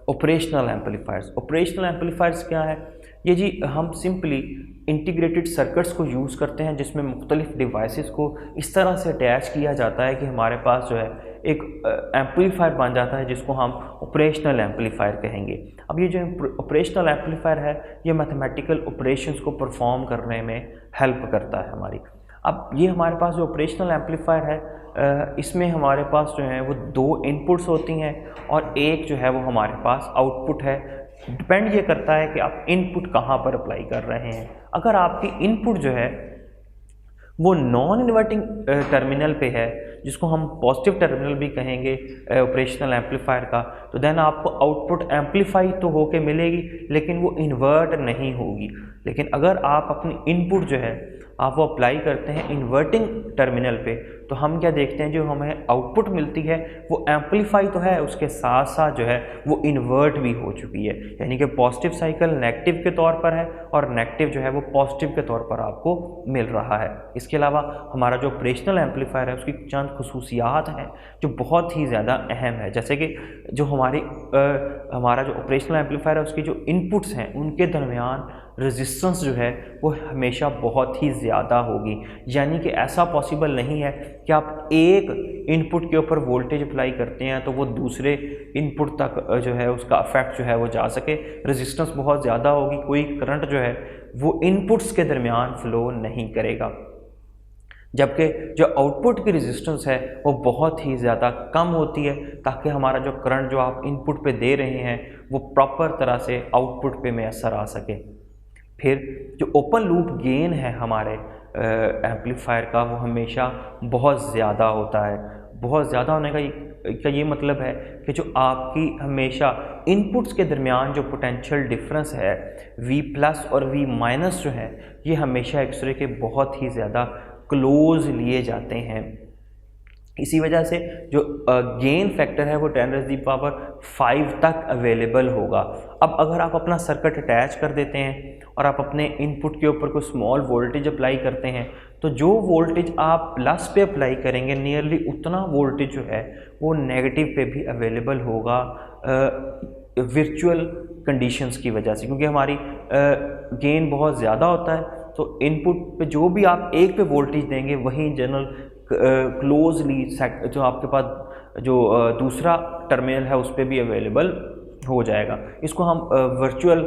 Operational amplifiers क्या है? ये जी हम सिंपली इंटीग्रेटेड सर्किट्स को यूज़ करते हैं जिसमें मुख्तलिफ डिवाइसेस को इस तरह से अटैच किया जाता है कि हमारे पास जो है एक एम्पलीफायर बन जाता है जिसको हम ऑपरेशनल एम्पलीफायर कहेंगे। अब ये जो ऑपरेशनल एम्पलीफायर है ये मैथमेटिकल ऑपरेशंस को परफॉर्म करने में हेल्प करता है हमारी। अब ये हमारे पास जो ऑपरेशनल एम्पलीफायर है इसमें हमारे पास जो है वो दो इनपुट्स होती हैं और एक जो है वो हमारे पास आउटपुट है। डिपेंड ये करता है कि आप इनपुट कहाँ पर अप्लाई कर रहे हैं। अगर आपकी इनपुट जो है वो नॉन इन्वर्टिंग टर्मिनल पे है जिसको हम पॉजिटिव टर्मिनल भी कहेंगे ऑपरेशनल एम्पलीफायर का, तो देन आपको आउटपुट एम्पलीफाई तो होके मिलेगी लेकिन वो इन्वर्ट नहीं होगी। लेकिन अगर आप अपनी इनपुट जो है आप वो अप्लाई करते हैं इन्वर्टिंग टर्मिनल पे तो हम क्या देखते हैं जो हमें आउटपुट मिलती है वो एम्पलीफाई तो है उसके साथ साथ जो है वो इन्वर्ट भी हो चुकी है, यानी कि पॉजिटिव साइकिल नेगेटिव के तौर पर है और नेगेटिव जो है वो पॉजिटिव के तौर पर आपको मिल रहा है। इसके अलावा हमारा जो ऑपरेशनल एम्पलीफायर है उसकी चंद खुसूसियात हैं जो बहुत ही ज़्यादा अहम है। जैसे कि जो हमारा जो ऑपरेशनल एम्पलीफायर है उसकी जो इनपुट्स हैं उनके दरमियान रेजिस्टेंस जो है वो हमेशा बहुत ही ज़्यादा होगी, यानी कि ऐसा पॉसिबल नहीं है कि आप एक इनपुट के ऊपर वोल्टेज अप्लाई करते हैं तो वो दूसरे इनपुट तक जो है उसका इफेक्ट जो है वो जा सके। रेजिस्टेंस बहुत ज़्यादा होगी, कोई करंट जो है वो इनपुट्स के दरमियान फ्लो नहीं करेगा, जबकि जो आउटपुट की रेजिस्टेंस है वो बहुत ही ज़्यादा कम होती है ताकि हमारा जो करंट जो आप इनपुट पे दे रहे हैं वो प्रॉपर तरह से आउटपुट पे मैसर आ सके। फिर जो ओपन लूप गेन है हमारे एम्पलीफायर का वो हमेशा बहुत ज़्यादा होता है। बहुत ज़्यादा होने का ये मतलब है कि जो आपकी हमेशा इनपुट्स के दरमियान जो पोटेंशियल डिफरेंस है V+ और V- जो है ये हमेशा एक दूसरे के बहुत ही ज़्यादा क्लोज लिए जाते हैं। इसी वजह से जो गेन फैक्टर है वो 10⁵ तक अवेलेबल होगा। अब अगर आप अपना सर्किट अटैच कर देते हैं और आप अपने इनपुट के ऊपर कोई स्मॉल वोल्टेज अप्लाई करते हैं तो जो वोल्टेज आप प्लस पे अप्लाई करेंगे नियरली उतना वोल्टेज जो है वो नेगेटिव पे भी अवेलेबल होगा वर्चुअल कंडीशंस की वजह से, क्योंकि हमारी गेन बहुत ज़्यादा होता है तो इनपुट पे जो भी आप एक पे वोल्टेज देंगे वही जनरल क्लोजली जो आपके पास जो दूसरा टर्मिनल है उस पर भी अवेलेबल हो जाएगा। इसको हम वर्चुअल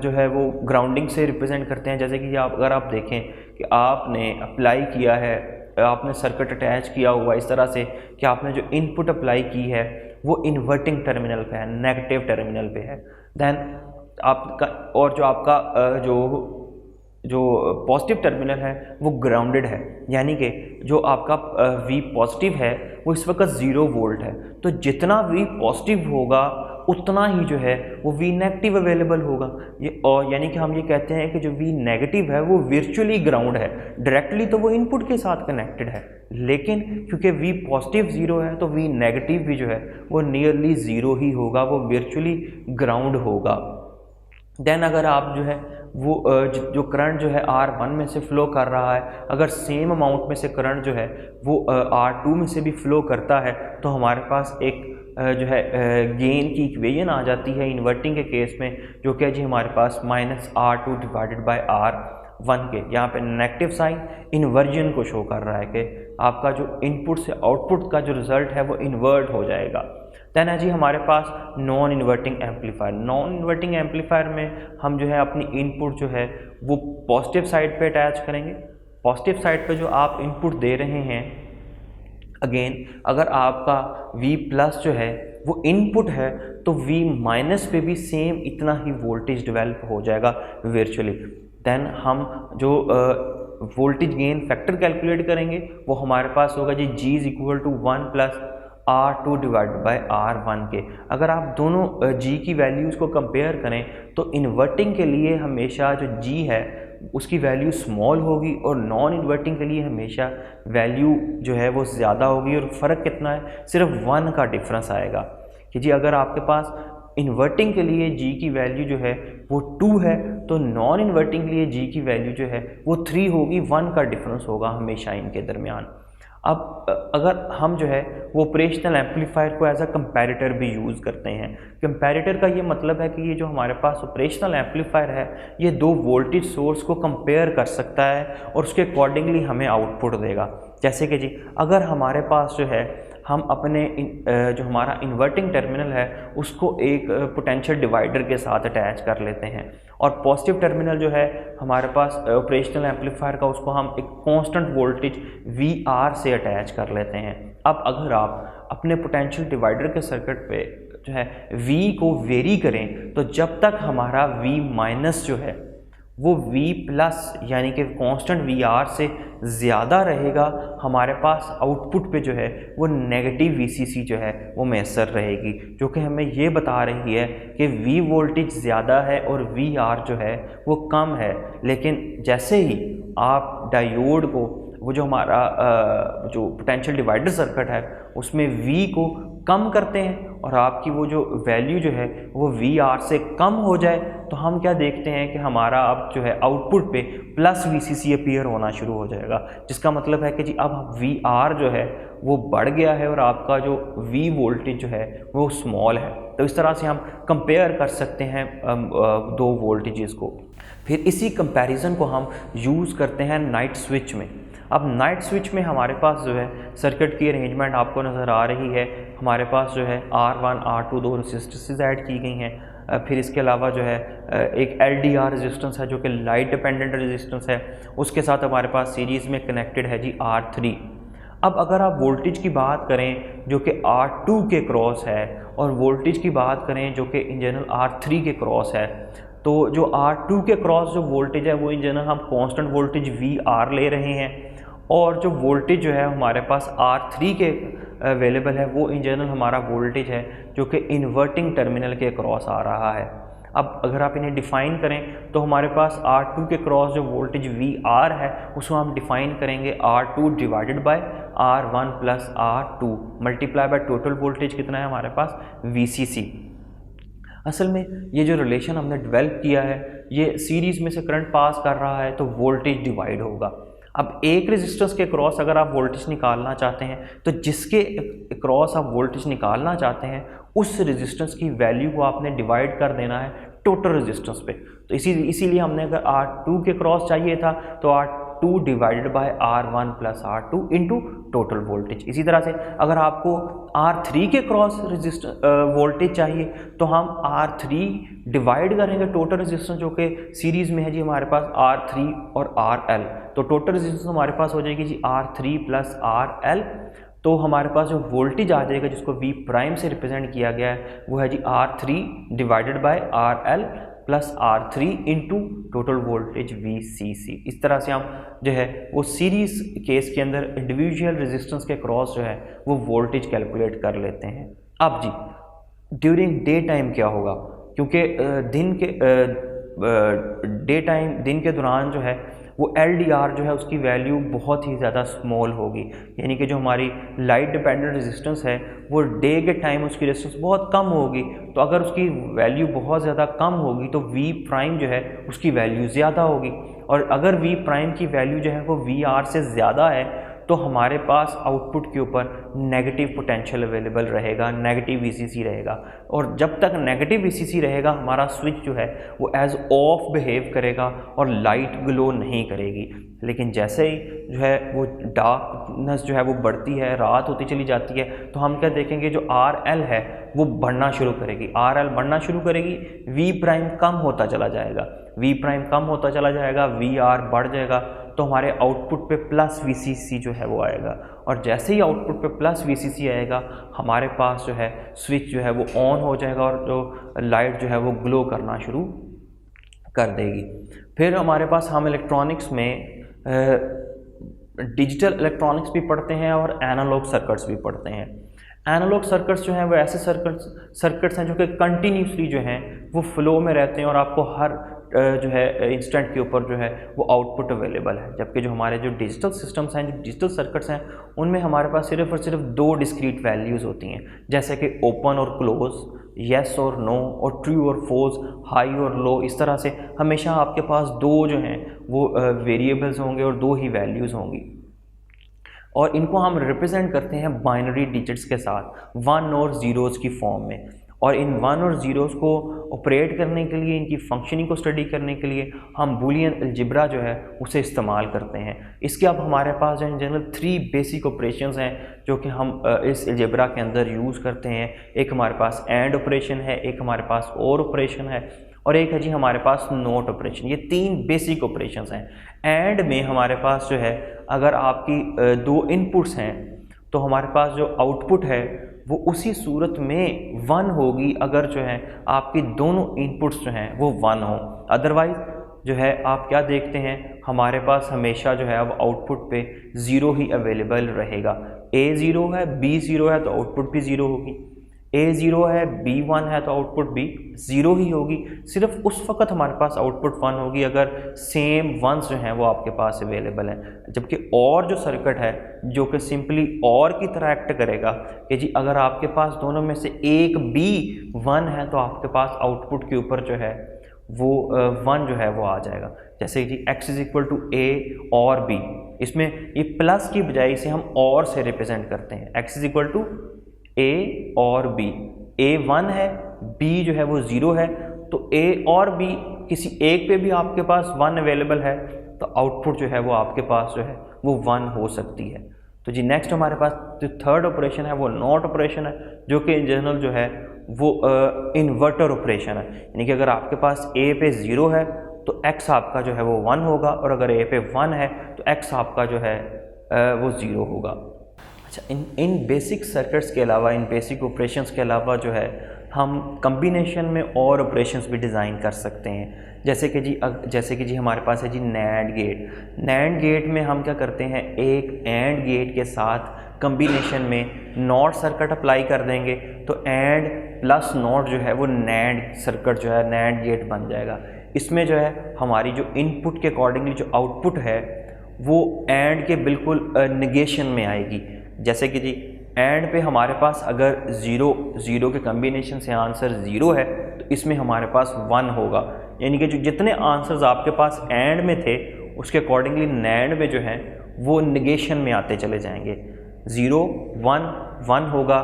जो है वो ग्राउंडिंग से रिप्रेजेंट करते हैं। जैसे कि अगर आप देखें कि आपने अप्लाई किया है, आपने सर्किट अटैच किया हुआ इस तरह से कि आपने जो इनपुट अप्लाई की है वो इन्वर्टिंग टर्मिनल पे है, नेगेटिव टर्मिनल पे है, देन आपका और जो आपका जो पॉजिटिव टर्मिनल है वो ग्राउंडेड है, यानी कि जो आपका V पॉजिटिव है वो इस वक्त 0 वोल्ट है। तो जितना V पॉजिटिव होगा उतना ही जो है वो V नेगेटिव अवेलेबल होगा। ये और यानी कि हम ये कहते हैं कि जो V नेगेटिव है वो वर्चुअली ग्राउंड है, डायरेक्टली तो वो इनपुट के साथ कनेक्टेड है, लेकिन क्योंकि V पॉजिटिव 0 है तो V नेगेटिव भी जो है वो नियरली 0 ही होगा, वो वर्चुअली ग्राउंड होगा। देन अगर आप जो है वो जो करंट जो है R1 में से फ़्लो कर रहा है, अगर सेम अमाउंट में से करंट जो है वो R2 में से भी फ़्लो करता है तो हमारे पास एक जो है गेन की इक्वेशन आ जाती है इन्वर्टिंग के केस में, जो कि जी हमारे पास -R2 डिवाइडेड बाय R1 के यहाँ पे नेगेटिव साइन इन्वर्जन को शो कर रहा है कि आपका जो इनपुट से आउटपुट का जो रिज़ल्ट है वो इन्वर्ट हो जाएगा। देन है जी हमारे पास non inverting amplifier. Non inverting amplifier में हम जो है अपनी इनपुट जो है वो पॉजिटिव साइड पे अटैच करेंगे। पॉजिटिव साइड पे जो आप इनपुट दे रहे हैं, अगेन अगर आपका V+ जो है वो इनपुट है तो V- पे भी सेम इतना ही वोल्टेज डेवलप हो जाएगा वर्चुअली। देन हम जो वोल्टेज गेन फैक्टर कैलकुलेट करेंगे वो हमारे पास होगा जी G = 1 + R2 divided by R1 के। अगर आप दोनों G की वैल्यूज़ को कंपेयर करें तो इन्वर्टिंग के लिए हमेशा जो G है उसकी वैल्यू स्मॉल होगी और नॉन इन्वर्टिंग के लिए हमेशा वैल्यू जो है वो ज़्यादा होगी। और फ़र्क कितना है, सिर्फ 1 का डिफरेंस आएगा कि जी अगर आपके पास इन्वर्टिंग के लिए जी की वैल्यू जो है वो 2 है, तो नॉन इन्वर्टिंग के लिए जी की वैल्यू जो है वो 3 होगी, 1 का डिफरेंस होगा हमेशा इनके दरमियान। अब अगर हम जो है वो ऑपरेशनल एम्पलीफायर को एज अ कंपैरेटर भी यूज़ करते हैं। कंपैरेटर का ये मतलब है कि ये जो हमारे पास ऑपरेशनल एम्पलीफायर है ये दो वोल्टेज सोर्स को कंपेयर कर सकता है और उसके अकॉर्डिंगली हमें आउटपुट देगा। जैसे कि जी अगर हमारे पास जो है हम अपने जो हमारा इन्वर्टिंग टर्मिनल है उसको एक पोटेंशियल डिवाइडर के साथ अटैच कर लेते हैं और पॉजिटिव टर्मिनल जो है हमारे पास ऑपरेशनल एम्पलीफायर का उसको हम एक कांस्टेंट वोल्टेज VR से अटैच कर लेते हैं। अब अगर आप अपने पोटेंशियल डिवाइडर के सर्किट पे जो है V को वेरी करें तो जब तक हमारा V- जो है वो V+ यानी कि कांस्टेंट VR से ज़्यादा रहेगा, हमारे पास आउटपुट पे जो है वो नेगेटिव VCC जो है वो मैसर रहेगी, जो कि हमें ये बता रही है कि V वोल्टेज ज़्यादा है और VR जो है वो कम है। लेकिन जैसे ही आप डायोड को वो जो हमारा जो पोटेंशियल डिवाइडर सर्किट है उसमें V को कम करते हैं और आपकी वो जो वैल्यू जो है वो VR से कम हो जाए तो हम क्या देखते हैं कि हमारा अब जो है आउटपुट पे प्लस VCC अपीयर होना शुरू हो जाएगा, जिसका मतलब है कि जी अब VR जो है वो बढ़ गया है और आपका जो V वोल्टेज जो है वो स्मॉल है। तो इस तरह से हम कंपेयर कर सकते हैं दो वोल्टेजेस को। फिर इसी कंपैरिजन को हम यूज़ करते हैं नाइट स्विच में। अब नाइट स्विच में हमारे पास जो है सर्किट की अरेंजमेंट आपको नज़र आ रही है। हमारे पास जो है R1 R2 दो रेजिस्टेंसेस ऐड की गई हैं। फिर इसके अलावा जो है एक LDR रेजिस्टेंस है जो कि लाइट डिपेंडेंट रेजिस्टेंस है, उसके साथ हमारे पास सीरीज़ में कनेक्टेड है जी R3। अब अगर आप वोल्टेज की बात करें जो कि R2 के क्रॉस है और वोल्टेज की बात करें जो कि इन जनरल R3 के क्रॉस है, तो जो R2 के क्रॉस जो वोल्टेज है वो इन जनरल हम कांस्टेंट वोल्टेज VR ले रहे हैं और जो वोल्टेज जो है हमारे पास R3 के अवेलेबल है वो इन जनरल हमारा वोल्टेज है जो कि इन्वर्टिंग टर्मिनल के क्रॉस आ रहा है। अब अगर आप इन्हें डिफ़ाइन करें तो हमारे पास R2 के क्रॉस जो वोल्टेज VR है उसको हम डिफ़ाइन करेंगे R2 divided by R1 plus R2 multiply by total voltage कितना है हमारे पास VCC। असल में ये जो रिलेशन हमने डेवलप किया है ये सीरीज़ में से करंट पास कर रहा है तो वोल्टेज डिवाइड होगा। अब एक रेजिस्टेंस के क्रॉस अगर आप वोल्टेज निकालना चाहते हैं तो जिसके क्रॉस आप वोल्टेज निकालना चाहते हैं उस रेजिस्टेंस की वैल्यू को आपने डिवाइड कर देना है टोटल रेजिस्टेंस पे। तो इसीलिए हमने अगर R2 के क्रॉस चाहिए था तो R2 divided by R1 plus R2 into total voltage. इसी तरह से अगर आपको R3 के क्रॉस वोल्टेज चाहिए तो हम R3 डिवाइड करेंगे टोटल रेजिस्टेंस जो कि सीरीज़ में है जी हमारे पास R3 और RL, तो टोटल रेजिस्टेंस हमारे पास हो जाएगी जी R3 प्लस RL। तो हमारे पास जो वोल्टेज आ जाएगा जिसको V' से रिप्रेजेंट किया गया है वो है जी R3 divided by RL plus R3 into total voltage VCC। इस तरह से हम जो है वो सीरीज़ केस के अंदर इंडिविजुअल रेजिस्टेंस के क्रॉस जो है वो वोल्टेज कैलकुलेट कर लेते हैं। अब जी ड्यूरिंग डे टाइम क्या होगा, क्योंकि दिन के दौरान जो है वो LDR जो है उसकी वैल्यू बहुत ही ज़्यादा स्मॉल होगी, यानी कि जो हमारी लाइट डिपेंडेंट रेजिस्टेंस है वो डे के टाइम उसकी रेजिस्टेंस बहुत कम होगी। तो अगर उसकी वैल्यू बहुत ज़्यादा कम होगी तो V' जो है उसकी वैल्यू ज़्यादा होगी और अगर V' की वैल्यू जो है वो VR से ज़्यादा है तो हमारे पास आउटपुट के ऊपर नेगेटिव पोटेंशियल अवेलेबल रहेगा, नेगेटिव VCC रहेगा। और जब तक नेगेटिव VCC रहेगा हमारा स्विच जो है वो एज ऑफ बिहेव करेगा और लाइट ग्लो नहीं करेगी। लेकिन जैसे ही जो है वो डार्कनेस जो है वो बढ़ती है, रात होती चली जाती है, तो हम क्या देखेंगे जो RL है वो बढ़ना शुरू करेगी, RL बढ़ना शुरू करेगी, V' कम होता चला जाएगा, V' कम होता चला जाएगा, VR बढ़ जाएगा, तो हमारे आउटपुट पे प्लस VCC जो है वो आएगा। और जैसे ही आउटपुट पे प्लस VCC आएगा हमारे पास जो है स्विच जो है वो ऑन हो जाएगा और जो लाइट जो है वो ग्लो करना शुरू कर देगी। फिर हमारे पास हम इलेक्ट्रॉनिक्स में डिजिटल इलेक्ट्रॉनिक्स भी पढ़ते हैं और एनालॉग सर्किट्स भी पढ़ते हैं। एनालॉग सर्किट्स जो हैं वो ऐसे सर्किट्स हैं जो कि कंटिन्यूसली जो हैं वो फ्लो में रहते हैं और आपको हर जो है इंस्टेंट के ऊपर जो है वो आउटपुट अवेलेबल है। जबकि जो हमारे जो डिजिटल सिस्टम्स हैं, जो डिजिटल सर्किट्स हैं, उनमें हमारे पास सिर्फ और सिर्फ दो डिस्क्रीट वैल्यूज़ होती हैं, जैसे कि ओपन और क्लोज। येस और नो, और ट्रू और फॉल्स, हाई और लो। इस तरह से हमेशा आपके पास दो जो हैं वो वेरिएबल्स होंगे और दो ही वैल्यूज़ होंगी, और इनको हम रिप्रेजेंट करते हैं बाइनरी डिजिट्स के साथ, 1 और 0s की फॉर्म में। और इन 1 और 0s को ऑपरेट करने के लिए, इनकी फंक्शनिंग को स्टडी करने के लिए हम बूलियन अलजेब्रा जो है उसे इस्तेमाल करते हैं। इसके अब हमारे पास जो है जनरल 3 बेसिक ऑपरेशंस हैं जो कि हम इस अलजेब्रा के अंदर यूज़ करते हैं। एक हमारे पास एंड ऑपरेशन है, एक हमारे पास और ऑपरेशन है, और एक है जी हमारे पास नोट ऑपरेशन। ये 3 बेसिक ऑपरेशंस हैं। एंड में हमारे पास जो है अगर आपकी 2 इनपुट्स हैं तो हमारे पास जो आउटपुट है वो उसी सूरत में 1 होगी अगर जो है आपकी दोनों इनपुट्स जो हैं वो 1 हो। अदरवाइज़ जो है आप क्या देखते हैं, हमारे पास हमेशा जो है अब आउटपुट पे 0 ही अवेलेबल रहेगा। A 0 है, B 0 है तो आउटपुट भी 0 होगी, A 0 है, B 1 है तो आउटपुट भी 0 ही होगी। सिर्फ उस वक्त हमारे पास आउटपुट 1 होगी अगर सेम 1s जो हैं वो आपके पास अवेलेबल हैं। जबकि और जो सर्किट है जो कि सिंपली और की तरह एक्ट करेगा कि जी अगर आपके पास दोनों में से एक भी 1 है तो आपके पास आउटपुट के ऊपर जो है वो 1 जो है वो आ जाएगा। जैसे कि x = A और B, इसमें ये प्लस की बजाय इसे हम और से रिप्रेजेंट करते हैं। x = A और B, A 1 है, B जो है वो 0 है, तो A और B किसी एक पे भी आपके पास 1 अवेलेबल है तो आउटपुट जो है वो आपके पास जो है वो 1 हो सकती है। तो जी नेक्स्ट हमारे पास जो थर्ड ऑपरेशन है वो नॉट ऑपरेशन है, जो कि इन जनरल जो है वो इन्वर्टर ऑपरेशन है। यानी कि अगर आपके पास A पे 0 है तो X आपका जो है वो 1 होगा, और अगर A पे 1 है तो X आपका जो है वो 0 होगा। अच्छा, इन बेसिक सर्किट्स के अलावा, इन बेसिक ऑपरेशंस के अलावा जो है हम कम्बिनेशन में और ऑपरेशंस भी डिज़ाइन कर सकते हैं। जैसे कि जी हमारे पास है जी नैंड गेट। नैंड गेट में हम क्या करते हैं, एक एंड गेट के साथ कम्बिनेशन में नॉट सर्किट अप्लाई कर देंगे तो एंड प्लस नॉट जो है वो नैंड सर्किट जो है नैंड गेट बन जाएगा। इसमें जो है हमारी जो इनपुट के अकॉर्डिंगली जो आउटपुट है वो एंड के बिल्कुल निगेशन में आएगी। जैसे कि जी एंड पे हमारे पास अगर 0 के कम्बिनेशन से आंसर 0 है तो इसमें हमारे पास 1 होगा। यानी कि जो जितने आंसर्स आपके पास एंड में थे उसके अकॉर्डिंगली नैंड में जो हैं वो निगेशन में आते चले जाएंगे। 0 1 1 होगा,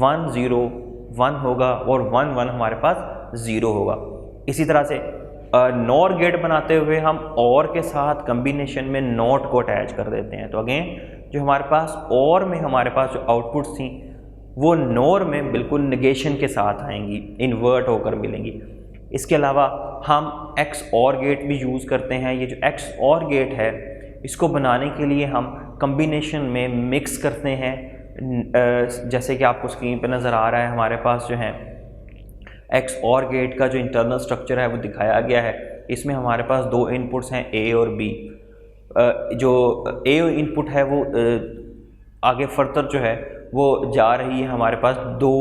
1 0 1 होगा, और 1 1 हमारे पास 0 होगा। इसी तरह से नॉर गेट बनाते हुए हम और के साथ कम्बिनेशन में नॉट को अटैच कर देते हैं। तो अगेन जो हमारे पास और में हमारे पास जो आउटपुट्स थी वो नॉर में बिल्कुल निगेशन के साथ आएंगी, इन्वर्ट होकर मिलेंगी। इसके अलावा हम एक्स और गेट भी यूज़ करते हैं। ये जो एक्स और गेट है इसको बनाने के लिए हम कम्बिनेशन में मिक्स करते हैं। जैसे कि आपको स्क्रीन पर नज़र आ रहा है, हमारे पास जो है एक्स और गेट का जो इंटरनल स्ट्रक्चर है वो दिखाया गया है। इसमें हमारे पास 2 इनपुट्स हैं A और B। जो A इनपुट है वो आगे फर्दर जो है वो जा रही है हमारे पास 2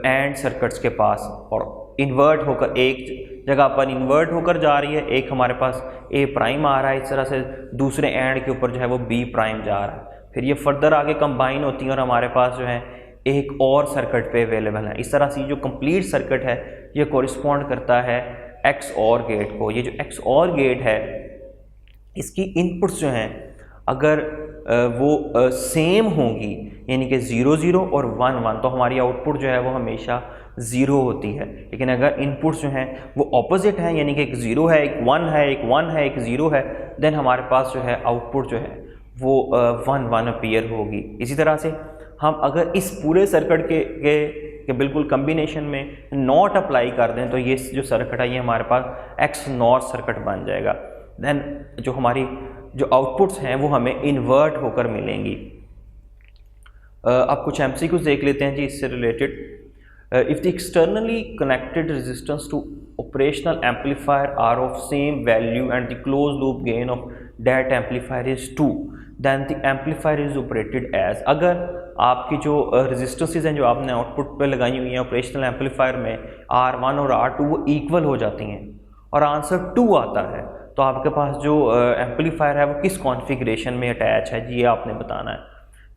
एंड सर्किट्स के पास, और इन्वर्ट होकर एक जगह पर इन्वर्ट होकर जा रही है। एक हमारे पास A प्राइम आ रहा है, इस तरह से दूसरे एंड के ऊपर जो है वो B प्राइम जा रहा है। फिर ये फर्दर आगे कंबाइन होती हैं और हमारे पास जो है एक और सर्किट पे अवेलेबल है। इस तरह से जो कंप्लीट सर्किट है ये कोरिस्पॉन्ड करता है एक्स और गेट को। ये जो एक्स और गेट है इसकी इनपुट्स जो हैं अगर वो सेम होंगी, यानी कि 0 0 और 1 1, तो हमारी आउटपुट जो है वो हमेशा 0 होती है। लेकिन अगर इनपुट्स जो हैं वो ऑपोजिट हैं, यानी कि एक 0 है, एक 1 है, एक 1 है, एक 0 है, देन हमारे पास जो है आउटपुट जो है वो 1 1 अपीयर होगी। इसी तरह से हम अगर इस पूरे सर्किट के बिल्कुल कम्बिनेशन में नॉट अप्लाई कर दें तो ये जो सर्किट है ये हमारे पास एक्स नॉट सर्किट बन जाएगा। देन जो हमारी जो आउटपुट्स हैं वो हमें इन्वर्ट होकर मिलेंगी। अब कुछ एमसीक्यूज देख लेते हैं जी इससे related. If the externally connected resistance to operational amplifier are of same value and the close loop gain of that amplifier is 2, then the amplifier is operated as. अगर आपकी जो रेजिस्टेंसेज हैं जो आपने आउटपुट पे लगाई हुई हैं ऑपरेशनल एम्पलीफायर में R1 और R2 वो इक्वल हो जाती हैं और आंसर 2 आता है, तो आपके पास जो एम्पलीफायर है वो किस कॉन्फ़िगरेशन में अटैच है जी ये आपने बताना है।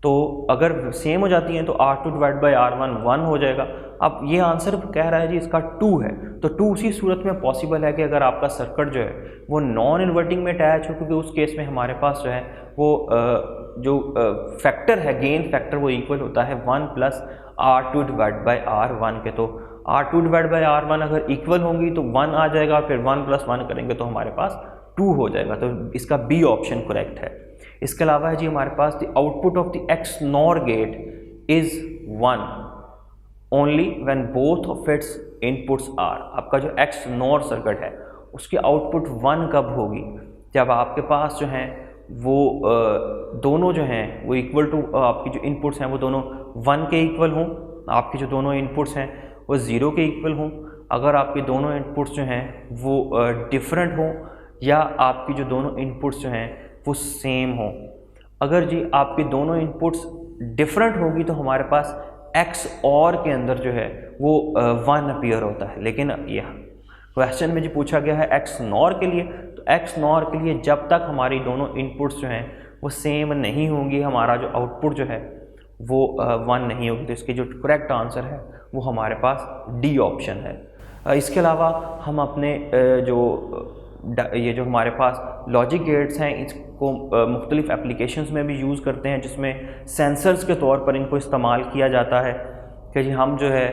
तो अगर सेम हो जाती हैं तो R2 डिवाइड बाई R1 1 हो जाएगा। अब ये आंसर कह रहा है जी इसका 2 है, तो 2 उसी सूरत में पॉसिबल है कि अगर आपका सर्किट जो है वो नॉन इन्वर्टिंग में अटैच हो, क्योंकि उस केस में हमारे पास जो है वो जो फैक्टर है, गेन फैक्टर, वो इक्वल होता है 1 plus R2 divide by R1 के। तो R2 डिवाइड बाई R1 अगर इक्वल होंगी तो 1 आ जाएगा, फिर 1 प्लस 1 करेंगे तो हमारे पास 2 हो जाएगा। तो इसका बी ऑप्शन करेक्ट है। इसके अलावा है जी हमारे पास the output of the XNOR gate is 1 only when both of its inputs are. आपका जो XNOR सर्किट है उसकी आउटपुट 1 कब होगी? जब आपके पास जो है वो दोनों जो हैं वो इक्वल टू, आपकी जो इनपुट्स हैं वो दोनों 1 के इक्वल हों, आपकी जो दोनों इनपुट्स हैं वो 0 के इक्वल हों, अगर आपके दोनों इनपुट्स जो हैं वो डिफरेंट हों, या आपकी जो दोनों इनपुट्स जो हैं वो सेम हो। अगर जी आपके दोनों इनपुट्स डिफरेंट होगी तो हमारे पास XOR के अंदर जो है वो 1 अपीयर होता है। लेकिन यह क्वेश्चन में जो पूछा गया है XNOR के लिए, तो XNOR के लिए जब तक हमारी दोनों इनपुट्स जो हैं वो सेम नहीं होंगी, हमारा जो आउटपुट जो है वो 1 नहीं होगी। तो इसकी जो करेक्ट आंसर है वो हमारे पास डी ऑप्शन है। इसके अलावा हम अपने ये जो हमारे पास लॉजिक गेट्स हैं इसको मुख्तलिफ एप्लीकेशंस में भी यूज़ करते हैं, जिसमें सेंसर्स के तौर पर इनको इस्तेमाल किया जाता है कि जी हम जो है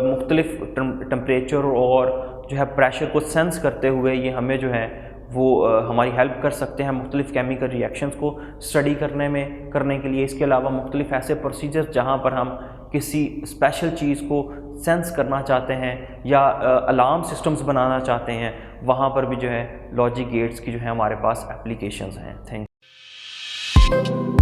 मुख्तलिफ टेम्परेचर और जो है प्रेशर को सेंस करते हुए ये हमें जो है वो हमारी हेल्प कर सकते हैं मुख्तलिफ केमिकल रिएक्शंस को स्टडी करने के लिए। इसके अलावा मुख्तलिफ ऐसे प्रोसीजर्स जहाँ पर हम किसी स्पेशल चीज़ को सेंस करना चाहते हैं या अलार्म सिस्टम्स बनाना चाहते हैं, वहाँ पर भी जो है लॉजिक गेट्स की जो है हमारे पास एप्लीकेशंस हैं। Thank you.